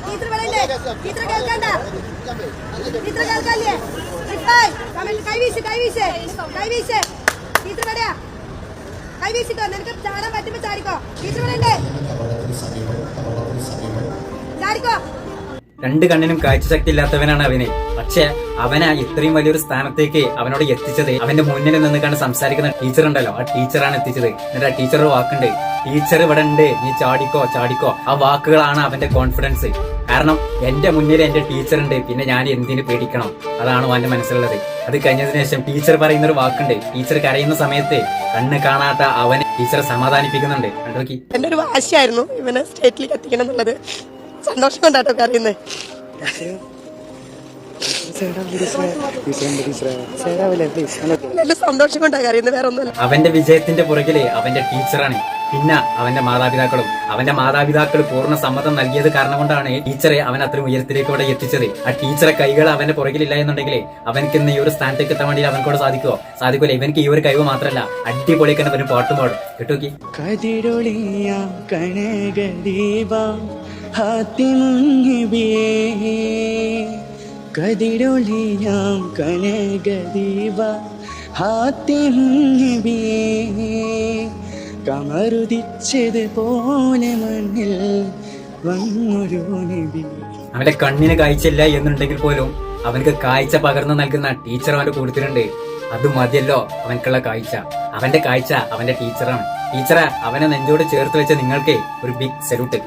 Teacher പറയണ്ടേ? Teacher കേൾക്കണ്ട? Teacher കേൾക്കാല്ലേ? കൈവീശ് കൈവീശ് കൈവീശ്. Teacher പറയാ കൈവീശിക്കോ, നിനക്ക് ചാടാൻ പറ്റുമ്പോ ചാടിക്കോ. ടീച്ചർ പറയണ്ടേ? ചാടിക്കോ. രണ്ട് കണ്ണിനും കാഴ്ചശക്തി ഇല്ലാത്തവനാണ് അവന്. പക്ഷെ അവനെ ഇത്രയും വലിയൊരു സ്ഥാനത്തേക്ക് അവനോട് എത്തിച്ചത് അവന്റെ മുന്നിൽ നിന്ന് കണ്ട് സംസാരിക്കുന്ന ടീച്ചർ ഉണ്ടല്ലോ, ആ ടീച്ചറാണ് എത്തിച്ചത്. എന്നിട്ട് ആ ടീച്ചർ വാക്കുണ്ട്, ടീച്ചർ ഇവിടെ ഉണ്ട്, നീ ചാടിക്കോ ചാടിക്കോ. ആ വാക്കുകളാണ് അവന്റെ കോൺഫിഡൻസ്. കാരണം എന്റെ മുന്നിൽ എന്റെ ടീച്ചർ ഉണ്ട്, പിന്നെ ഞാൻ എന്തിനു പേടിക്കണം, അതാണ് അവന്റെ മനസ്സിലുള്ളത്. അത് കഴിഞ്ഞതിന് ശേഷം ടീച്ചർ പറയുന്നൊരു വാക്കുണ്ട്, ടീച്ചർ കരയുന്ന സമയത്ത് കണ്ണ് കാണാത്ത അവനെ ടീച്ചർ സമാധാനിപ്പിക്കുന്നുണ്ട്. കണ്ടോക്കി. എന്റെ ഒരു വാശിയായിരുന്നു ഇവനെ സ്റ്റേറ്റിലേക്ക് എത്തിക്കണം എന്നുള്ളത്. സന്തോഷം കൊണ്ടാട്ടോ കറിയുന്നത്. സന്തോഷം കൊണ്ടാ കറിയുന്നത്, വേറെ ഒന്നുമല്ല. അവന്റെ വിജയത്തിന്റെ പുറകില് അവന്റെ ടീച്ചറാണ്, പിന്നെ അവന്റെ മാതാപിതാക്കളും. അവന്റെ മാതാപിതാക്കൾ പൂർണ്ണ സമ്മതം നൽകിയത് കാരണം കൊണ്ടാണ് ടീച്ചറെ അവൻ അത്രയും ഉയരത്തിലേക്ക് ഇവിടെ എത്തിച്ചത്. ആ ടീച്ചറെ കൈകൾ അവന്റെ പുറകിലില്ല എന്നുണ്ടെങ്കിൽ അവനക്ക് ഇന്ന് ഈ ഒരു സ്ഥാനത്തേക്ക് എത്താൻ വേണ്ടി അവനോട് സാധിക്കൂല. ഇവനക്ക് ഈ ഒരു കഴിവ് മാത്രമല്ല, അടിപൊളിയൊക്കെ അവന് പാട്ടും പാടും. കേട്ടോക്കി. കതിരൊളിയാം കനകദീപ ഹാത്തിമുങ്ങിബേ, കമറുദിച്ചത് പോലെ മണ്ണിൽ വന്നൊരു നബി. അവന്റെ കണ്ണിന് കാഴ്ചയില്ല എന്നുണ്ടെങ്കിൽ പോലും അവനക്ക് കാഴ്ച പകർന്നു നൽകുന്ന ടീച്ചർ അവന്റെ കൂട്ടത്തിലുണ്ട്. അത് മതിയല്ലോ അവനക്കുള്ള കാഴ്ച. അവന്റെ കാഴ്ച അവന്റെ ടീച്ചറാണ്. ടീച്ചറെ അവനെ നെഞ്ചോട് ചേർത്ത് വെച്ച നിങ്ങൾക്ക് ഒരു ബിഗ് സല്യൂട്ട്.